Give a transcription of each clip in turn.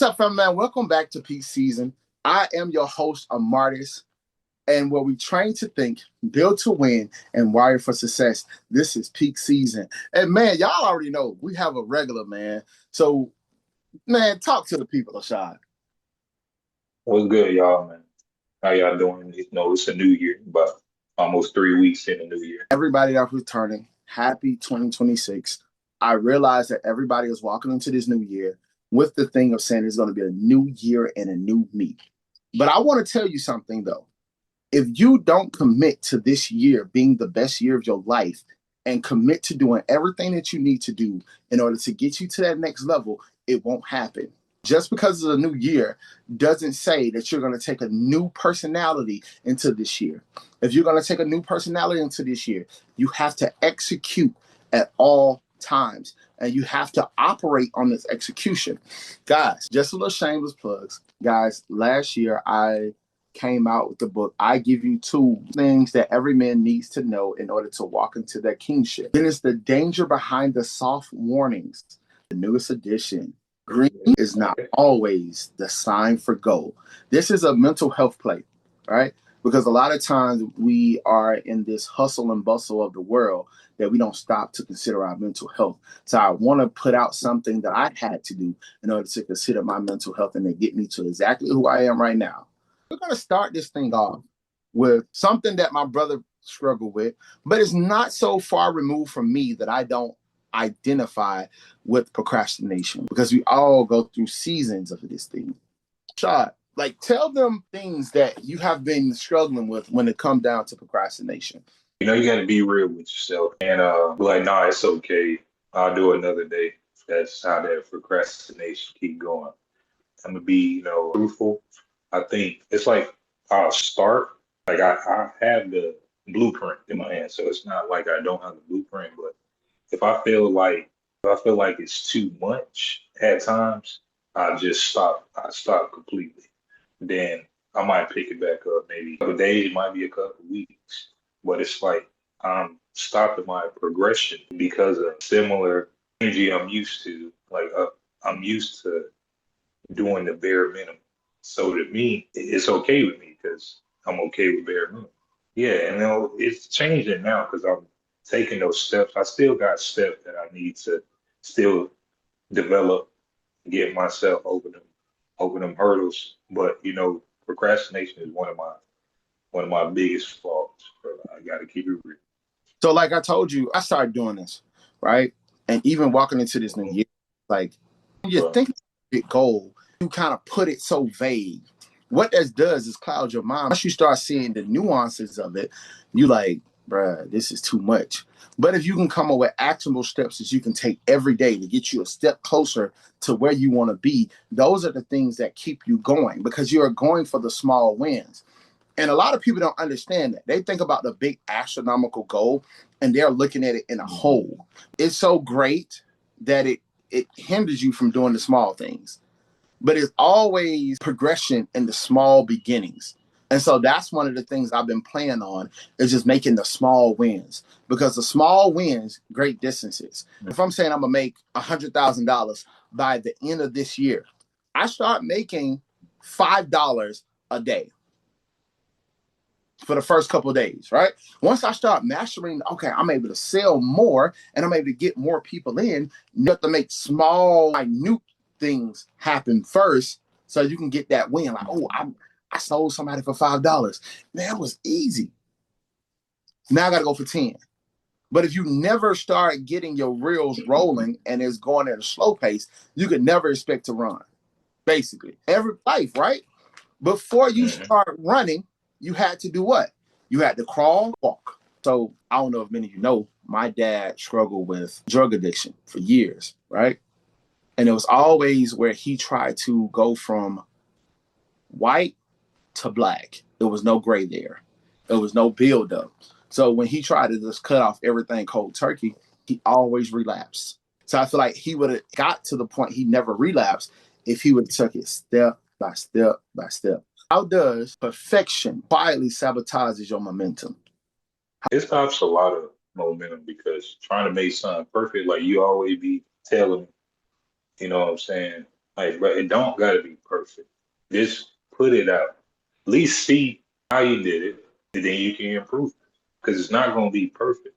What's up, fam, man? Welcome back to Peak Season. I am your host, Amartis, and where we train to think, build to win, and wire for success. This is Peak Season. And man, y'all already know we have a regular, man. So, man, talk to the people, Ashad. What's good, y'all, man? How y'all doing? It's a new year, but almost 3 weeks in the new year. Everybody that's returning, happy 2026. I realize that everybody is walking into this new year with the thing of saying it's going to be a new year and a new me. But I want to tell you something, though. If you don't commit to this year being the best year of your life and commit to doing everything that you need to do in order to get you to that next level, it won't happen. Just because it's a new year doesn't say that you're going to take a new personality into this year. If you're going to take a new personality into this year, you have to execute at all times and you have to operate on this execution. Guys, just a little shameless plugs. Guys, last year I came out with the book, I Give You Two Things That Every Man Needs to Know in Order to Walk into Their Kingship. Then it's The Danger Behind the Soft Warnings, the newest edition. Green is not always the sign for gold. This is a mental health play, right? Because a lot of times we are in this hustle and bustle of the world that we don't stop to consider our mental health. So I want to put out something that I had to do in order to consider my mental health and to get me to exactly who I am right now. We're going to start this thing off with something that my brother struggled with, but it's not so far removed from me that I don't identify with procrastination because we all go through seasons of this thing. Shot, like tell them things that you have been struggling with when it comes down to procrastination. You got to be real with yourself and be like, nah, it's okay. I'll do it another day. That's how that procrastination keep going. I'm gonna be, truthful. I think it's like I'll start, like I have the blueprint in my hand, so it's not like I don't have the blueprint, but if I feel like it's too much at times, I just stop. I stop completely. Then I might pick it back up maybe a couple days, might be a couple weeks. But it's like I'm stopping my progression because of similar energy I'm used to. Like I'm used to doing the bare minimum. So to me, it's okay with me because I'm okay with bare minimum. Yeah, and it's changing now because I'm taking those steps. I still got steps that I need to still develop, get myself over them hurdles. But procrastination is one of my biggest flaws. So I got to keep it real. So, like I told you, I started doing this, right? And even walking into this new year, like you But think of a big goal, you kind of put it so vague. What that does is cloud your mind. Once you start seeing the nuances of it, you like, bruh, this is too much. But if you can come up with actionable steps that you can take every day to get you a step closer to where you want to be, those are the things that keep you going because you are going for the small wins. And a lot of people don't understand that. They think about the big astronomical goal and they're looking at it in a whole. It's so great that it hinders you from doing the small things. But it's always progression in the small beginnings. And so that's one of the things I've been playing on is just making the small wins because the small wins, great distances. If I'm saying I'm gonna make $100,000 by the end of this year, I start making $5 a day for the first couple of days, right? Once I start mastering, okay, I'm able to sell more and I'm able to get more people in. You have to make small, minute things happen first so you can get that win. Like, oh, I sold somebody for $5. Man, that was easy. Now I got to go for 10. But if you never start getting your reels rolling and it's going at a slow pace, you could never expect to run. Basically, every life, right? Before you mhm. start running, you had to do what? You had to crawl, walk. So I don't know if many of you know, my dad struggled with drug addiction for years, right? And it was always where he tried to go from white to black. There was no gray there. There was no build up. So when he tried to just cut off everything cold turkey, he always relapsed. So I feel like he would have got to the point he never relapsed if he would have took it step by step by step. How does perfection quietly sabotages your momentum? It stops a lot of momentum because trying to make something perfect, like you always be telling me, you know what I'm saying? Like, but it don't gotta be perfect. Just put it out. At least see how you did it, and then you can improve it. Because it's not gonna be perfect.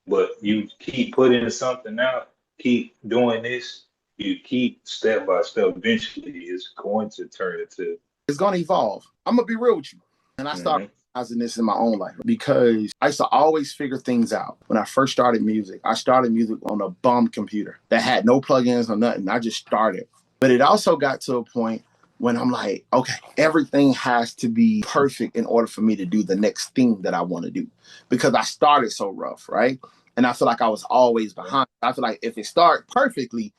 But you keep putting something out, keep doing this, you keep step by step. Eventually, it's going to turn into. It's going to evolve. I'm going to be real with you. And I started Mhm. realizing this in my own life because I used to always figure things out. When I first started music, I started music on a bum computer that had no plugins or nothing. I just started. But it also got to a point when I'm like, okay, everything has to be perfect in order for me to do the next thing that I want to do because I started so rough, right? And I feel like I was always behind. I feel like if it started perfectly,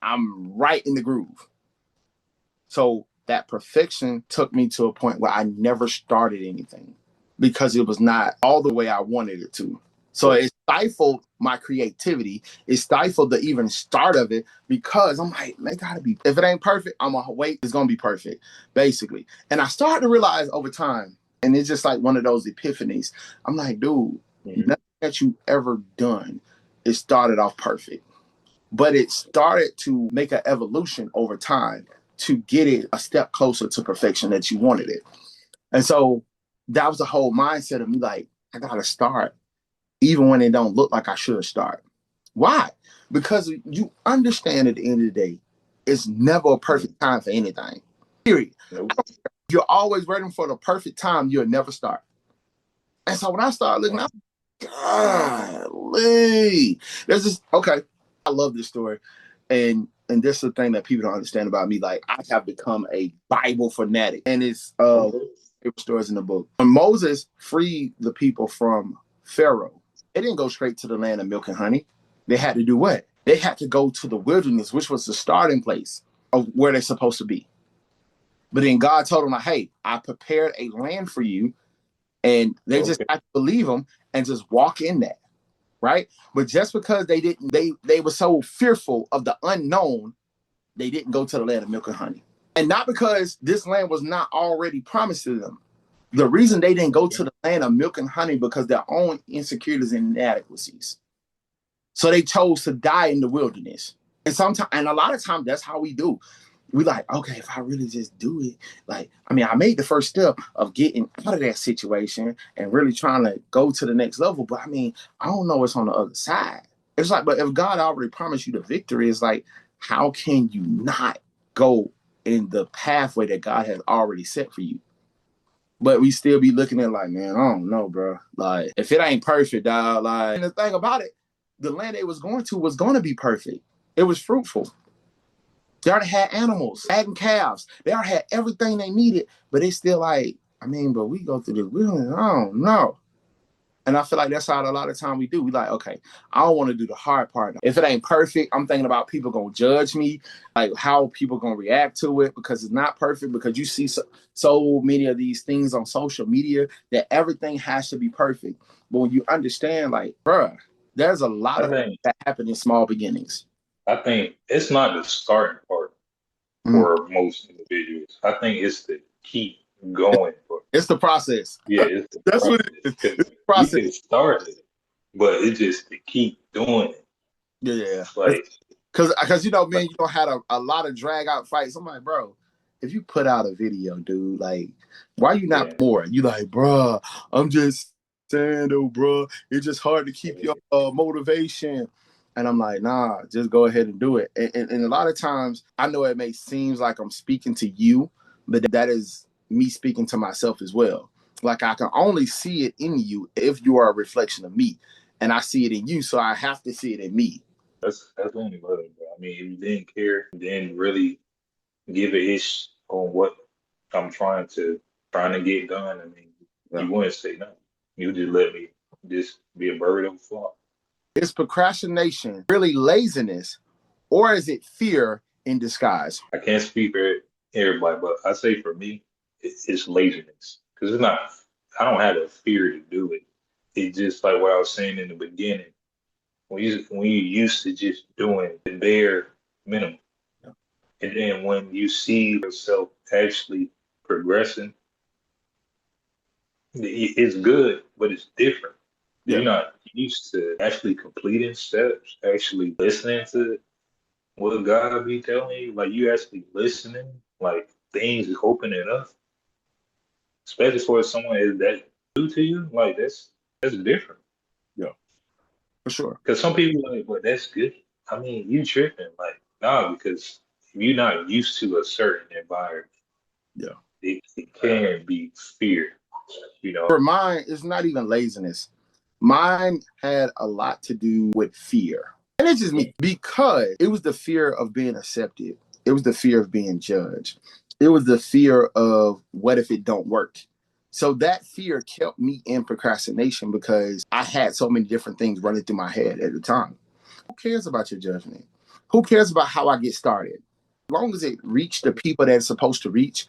I'm right in the groove. So that perfection took me to a point where I never started anything because it was not all the way I wanted it to. So it stifled my creativity. It stifled the even start of it because I'm like, man, it gotta be. If it ain't perfect, I'm gonna wait. It's gonna be perfect, basically. And I started to realize over time, and it's just like one of those epiphanies. I'm like, dude, Mhm. nothing that you ever done, it started off perfect, but it started to make an evolution over time to get it a step closer to perfection that you wanted it. And so that was the whole mindset of me like, I gotta start even when it don't look like I should start. Why? Because you understand at the end of the day, it's never a perfect time for anything. Period. Nope. You're always waiting for the perfect time, you'll never start. And so when I started looking, I'm golly. There's this okay. I love this story. And this is the thing that people don't understand about me. Like I have become a Bible fanatic. And it's Okay. favorite stories in the book. When Moses freed the people from Pharaoh, they didn't go straight to the land of milk and honey. They had to do what? They had to go to the wilderness, which was the starting place of where they're supposed to be. But then God told them, like, hey, I prepared a land for you, and they just Okay. have to believe them and just walk in that, right? But just because they didn't, they were so fearful of the unknown, they didn't go to the land of milk and honey. And not because this land was not already promised to them. The reason they didn't go to Okay. the land of milk and honey because their own insecurities and inadequacies. So they chose to die in the wilderness. And sometimes, and a lot of times, that's how we do. We like, okay, if I really just do it, like, I mean, I made the first step of getting out of that situation and really trying to go to the next level. But I mean, I don't know what's on the other side. It's like, but if God already promised you the victory, it's like, how can you not go in the pathway that God has already set for you? But we still be looking at like, man, I don't know, bro. Like, if it ain't perfect, dog, like, and the thing about it, the land they was going to be perfect. It was fruitful. They already had animals, adding calves. They already had everything they needed, but they still like, I mean, but we go through this wilderness. I don't know. And I feel like that's how a lot of time we do. We like, okay, I don't want to do the hard part. If it ain't perfect, I'm thinking about people gonna judge me, like how people gonna react to it because it's not perfect. Because you see so many of these things on social media that everything has to be perfect. But when you understand, like, bruh, there's a lot I of think that happen in small beginnings. I think it's not the starting part Mm. for most individuals. I think it's the keep going part. It's the process. Yeah, it's the That's what it process. is. Because It's the you process. can start it, but it's just to keep doing it. Yeah. It's like, Cause you know, man, like you don't had a lot of drag out fights. I'm like, bro, if you put out a video, dude, like, why you not yeah, more? You like, bro, I'm just saying though, bro, it's just hard to keep your motivation. And I'm like, nah, just go ahead and do it. And a lot of times, I know it may seem like I'm speaking to you, but that is me speaking to myself as well. Like I can only see it in you if you are a reflection of me, and I see it in you, so I have to see it in me. that's only love, bro. I mean, if you didn't care, didn't really give a ish on what I'm trying to get done, I mean, Yeah. you wouldn't say nothing. You just let me just be a bird of a flock. Is procrastination really laziness or is it fear in disguise? I can't speak for everybody, but I say for me, it's laziness because it's not. I don't have a fear to do it. It's just like what I was saying in the beginning. When you used to just doing the bare minimum, and then when you see yourself actually progressing, it's good, but it's different. Yeah. You're not used to actually completing steps, actually listening to it. will God be telling you, like you actually listening, like things is opening up, especially for someone that new to you, like that's different. Yeah, for sure. Because some people like, well, that's good. I mean, you tripping, like, nah, because if you're not used to a certain environment, Yeah. it can be fear, you know. For mine, it's not even laziness. Mine had a lot to do with fear. And it's just me because it was the fear of being accepted. It was the fear of being judged. It was the fear of what if it don't work? So that fear kept me in procrastination because I had so many different things running through my head at the time. Who cares about your judgment? Who cares about how I get started? As long as it reached the people that it's supposed to reach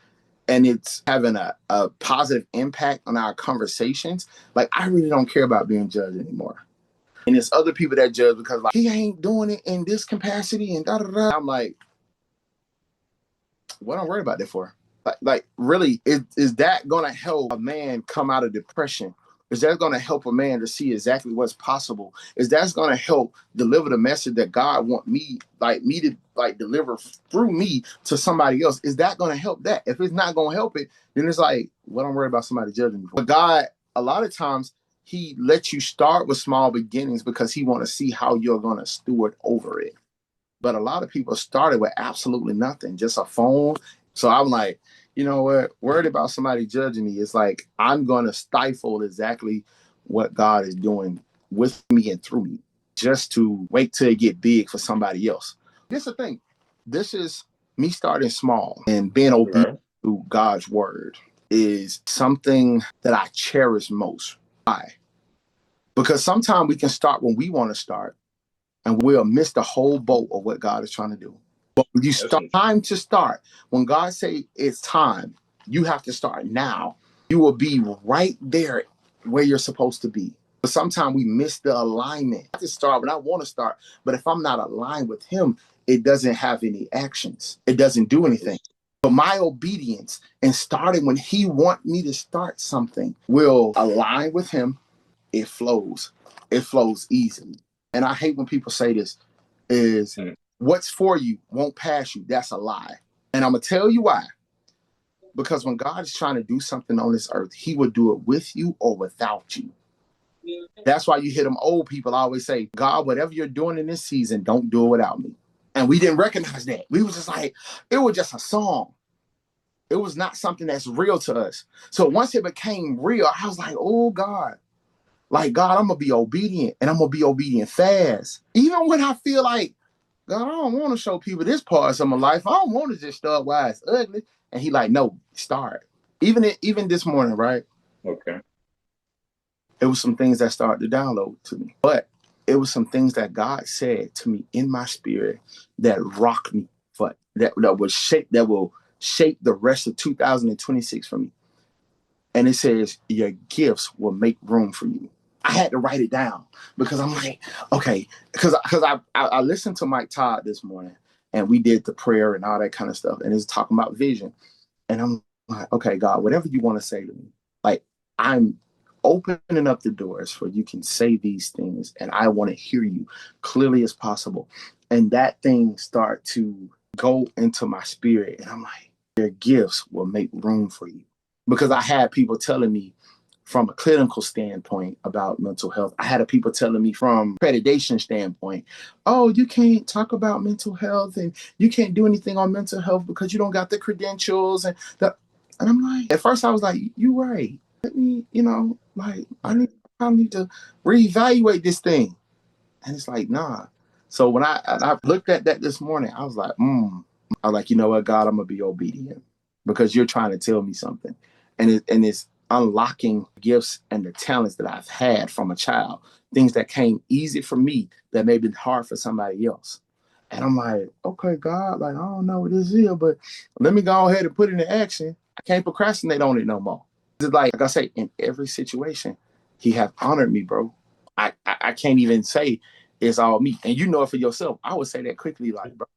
and it's having a positive impact on our conversations, like I really don't care about being judged anymore. And it's other people that judge because like he ain't doing it in this capacity and da da da. I'm like, what I'm worried about that for? Like really, is that gonna help a man come out of depression? Is that gonna help a man to see exactly what's possible? Is that gonna help deliver the message that God want me to like deliver through me to somebody else? Is that gonna help that? If it's not gonna help it, then it's like, what I'm worried about somebody judging me for. But God, a lot of times he lets you start with small beginnings because he want to see how you're gonna steward over it. But a lot of people started with absolutely nothing, just a phone. So I'm like, you know what? Worried about somebody judging me. It's like I'm going to stifle exactly what God is doing with me and through me just to wait till it get big for somebody else. This is the thing. This is me starting small and being obedient Right. to God's word is something that I cherish most. Why? Because sometimes we can start when we want to start and we'll miss the whole boat of what God is trying to do. But when you That's start time to start, when God say it's time, you have to start now. You will be right there where you're supposed to be. But sometimes we miss the alignment. I can start when I want to start, but if I'm not aligned with him, it doesn't have any actions. It doesn't do anything. But my obedience and starting when he want me to start something will align with him. It flows. It flows easily. And I hate when people say this is mm, what's for you won't pass you. That's a lie. And I'm gonna tell you why. Because when God is trying to do something on this earth, he will do it with you or without you. That's why you hear them old people always say, God, whatever you're doing in this season, don't do it without me. And we didn't recognize that. We was just like, it was just a song. It was not something that's real to us. So once it became real, I was like, oh God, like, God, I'm going to be obedient and I'm going to be obedient fast. Even when I feel like, God, I don't want to show people this part of my life. I don't want to just start why it's ugly. And he like, no, start. Even this morning, right? okay. It was some things that started to download to me. But it was some things that God said to me in my spirit that rocked me for that will shape the rest of 2026 for me. And it says, your gifts will make room for you. I had to write it down because I'm like, okay, because I listened to Mike Todd this morning and we did the prayer and all that kind of stuff. And it's talking about vision. And I'm like, okay, God, whatever you want to say to me, like I'm opening up the doors for you can say these things and I want to hear you clearly as possible. And that thing start to go into my spirit. And I'm like, your gifts will make room for you. Because I had people telling me from a clinical standpoint about mental health. I had people telling me from accreditation standpoint, oh, you can't talk about mental health and you can't do anything on mental health because you don't got the credentials and I'm like, at first I was like, you right. Let me, like I need to reevaluate this thing. And it's like, nah. So when I looked at that this morning, I was like, I was like, you know what, God, I'm gonna be obedient because you're trying to tell me something, and it's unlocking gifts and the talents that I've had from a child, things that came easy for me that may have been hard for somebody else. And I'm like, okay, God, like I don't know what this is, but let me go ahead and put it into action. I can't procrastinate on it no more. It's like I say, in every situation, He have honored me, bro. I can't even say it's all me. And you know it for yourself. I would say that quickly, like, bro,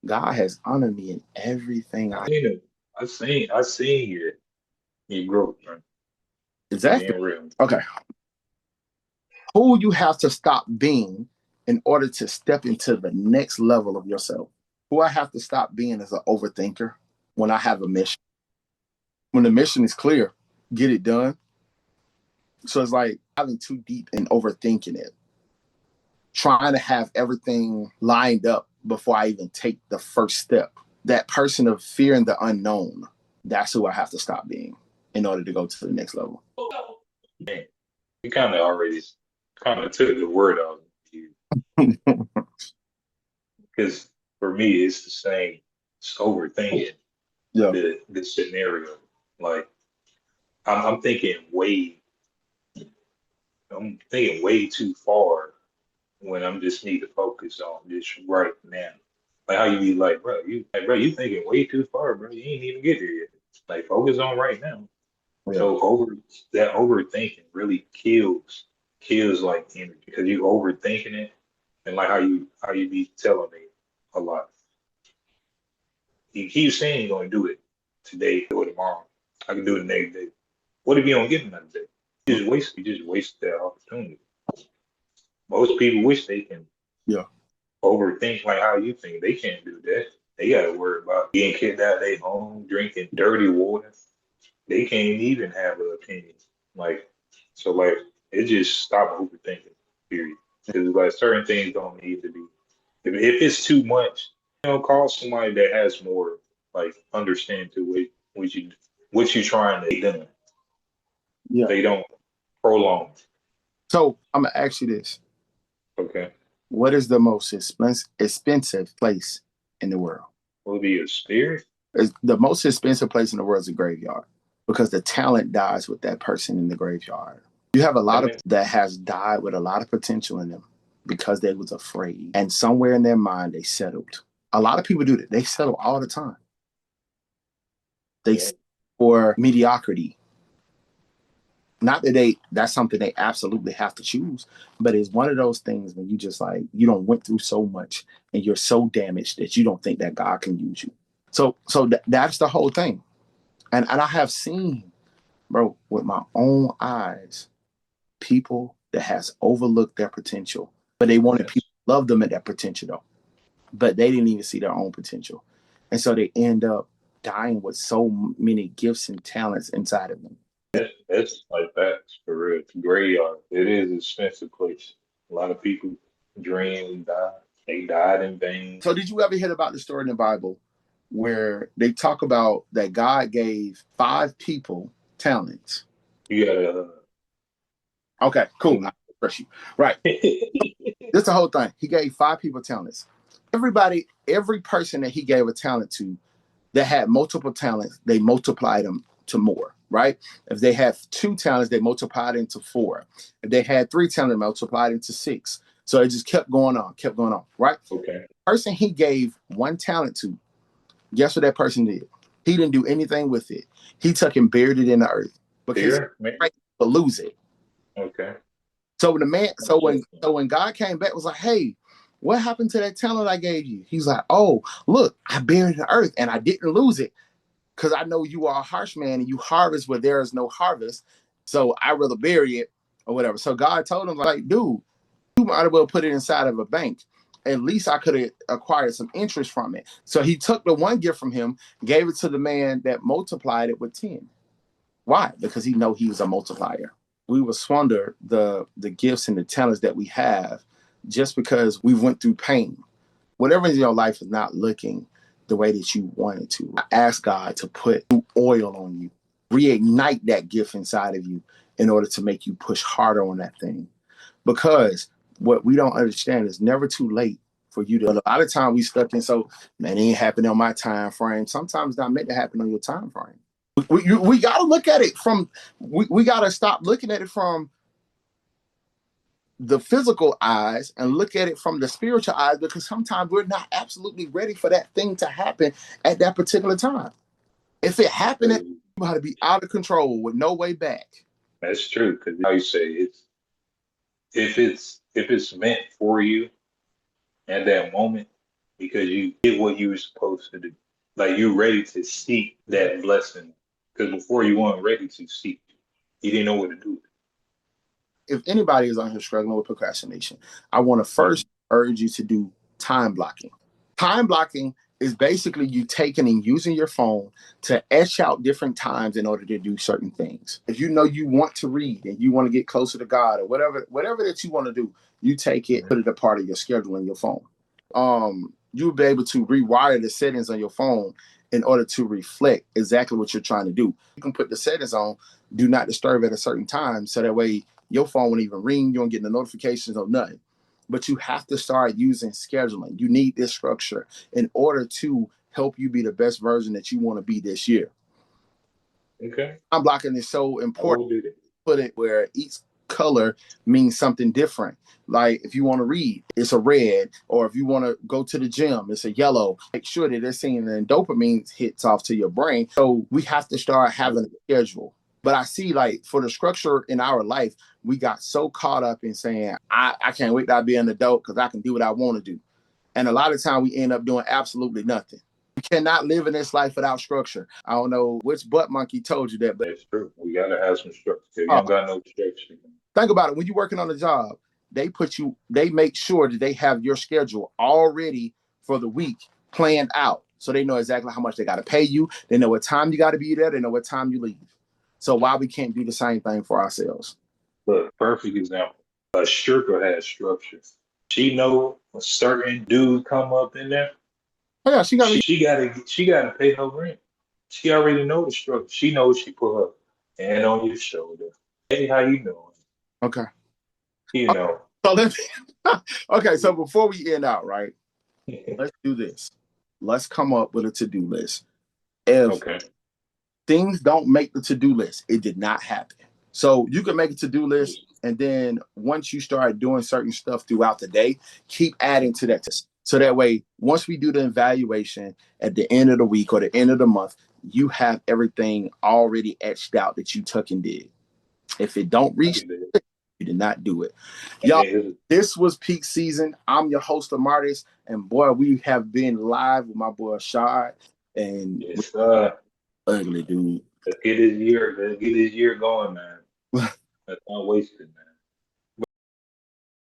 God has honored me in everything I I seen it. I seen your growth, man. exactly. Being real. Okay. Who you have to stop being in order to step into the next level of yourself. Who I have to stop being is an overthinker when I have a mission. When the mission is clear, get it done. So it's like having too deep and overthinking it, trying to have everything lined up before I even take the first step. That person of fear and the unknown, that's who I have to stop being in order to go to the next level. Man, you kind of already kind of took the word out of you because for me it's the same. It's overthinking Yeah. the scenario. Like I'm thinking I'm thinking way too far when I'm just need to focus on this right now. Like how you be like, bro, you thinking way too far, bro. You ain't even get there yet. Like focus on right now. Yeah. So that overthinking really kills like energy because you overthinking it and like how you be telling me a lot. You keep saying you're gonna do it today or tomorrow. I can do it the next day. What if you don't get another day? You just waste that opportunity. Most people wish they can Yeah. overthink like how you think. They can't do that. They gotta worry about getting kicked out of their home, drinking dirty water. They can't even have an opinion. Like so like it just stop overthinking, period. Because like certain things don't need to be if it's too much, call somebody that has more like understand to what you trying to get done. Yeah. They don't prolong. So I'm gonna ask you this. Okay. What is the most expensive place in the world? Will it be a spirit? The most expensive place in the world is a graveyard because the talent dies with that person in the graveyard. You have a lot of that has died with a lot of potential in them because they was afraid. And somewhere in their mind, they settled. A lot of people do that. They settle all the time. They settle for mediocrity. Not that that's something they absolutely have to choose, but it's one of those things when you just like, you don't went through so much and you're so damaged that you don't think that God can use you. So that's the whole thing. And I have seen, bro, with my own eyes, people that has overlooked their potential, but they wanted people to love them at that potential though. But they didn't even see their own potential. And so they end up dying with so many gifts and talents inside of them. That's like facts for real. It's a graveyard. It is an expensive place. A lot of people dream and die. They died in vain. So did you ever hear about the story in the Bible where they talk about that God gave 5 people talents? You gotta Okay, cool. I trust you. Right. That's the whole thing. He gave 5 people talents. Every person that he gave a talent to that had multiple talents, they multiplied them to more, right? If they have 2 talents, they multiplied into 4. If they had 3 talents, they multiplied into 6. So it just kept going on, right? Okay. Person he gave 1 talent to, guess what that person did? He didn't do anything with it. He took and buried it in the earth because he was afraid to lose it. Okay. So when God came back, was like, hey, what happened to that talent I gave you? He's like, oh, look, I buried it in the earth and I didn't lose it because I know you are a harsh man and you harvest where there is no harvest. So I rather bury it or whatever. So God told him, like, dude, you might as well put it inside of a bank. At least I could have acquired some interest from it. So he took the 1 gift from him, gave it to the man that multiplied it with 10. Why? Because he know he was a multiplier. We will squander the gifts and the talents that we have just because we went through pain. Whatever in your life is not looking the way that you want it to. I ask God to put oil on you, reignite that gift inside of you in order to make you push harder on that thing. Because what we don't understand is never too late for you to. A lot of time we stuck in, so man, it ain't happening on my time frame. Sometimes it's not meant to happen on your time frame. We got to look at it from. We got to stop looking at it from the physical eyes and look at it from the spiritual eyes, because sometimes we're not absolutely ready for that thing to happen at that particular time. If it happened, you got to be out of control with no way back. That's true. Because how you say if it's meant for you at that moment because you did what you were supposed to do. Like you're ready to seek that blessing. Because before you weren't ready to seek. You didn't know what to do. If anybody is on here struggling with procrastination, I want to first urge you to do time blocking. Time blocking is basically you taking and using your phone to etch out different times in order to do certain things. If you know you want to read and you want to get closer to God or whatever that you want to do, you take it, put it a part of your schedule in your phone. You'll be able to rewire the settings on your phone in order to reflect exactly what you're trying to do. You can put the settings on, do not disturb at a certain time, so that way your phone won't even ring, you don't get the notifications or nothing. But you have to start using scheduling. You need this structure in order to help you be the best version that you want to be this year. Okay. Time blocking is so I important. will do that. Put it where each color means something different. Like if you want to read, it's a red, or if you want to go to the gym, it's a yellow. Make sure that they're seeing the dopamine hits off to your brain. So we have to start having a schedule. But I see, like, for the structure in our life, we got so caught up in saying, I can't wait to be an adult because I can do what I want to do. And a lot of time we end up doing absolutely nothing. You cannot live in this life without structure. I don't know which butt monkey told you that, but That's true. We gotta have some structure. If you don't got no structure. think about it. When you're working on a job, they make sure that they have your schedule already for the week planned out. So they know exactly how much they got to pay you. They know what time you got to be there. They know what time you leave. So why we can't do the same thing for ourselves? Look, perfect example. A stripper has structure. She know a certain dude come up in there. Oh yeah, she got to. She gotta pay her rent. She already know the structure. She knows she put her hand on your shoulder. Hey, how you doing? Okay. You know. So let me, okay. So before we end out, right? Let's do this. Let's come up with a to-do list. If Okay. things don't make the to-do list, it did not happen. So you can make a to-do list, and then once you start doing certain stuff throughout the day, keep adding to that. So that way, once we do the evaluation at the end of the week or the end of the month, you have everything already etched out that you took and did. If it don't reach, you did not do it. Y'all, this was peak season. I'm your host, Amartis, and boy, we have been live with my boy Shard and Yes, ugly dude. let's get his year going, man. That's not wasted, man.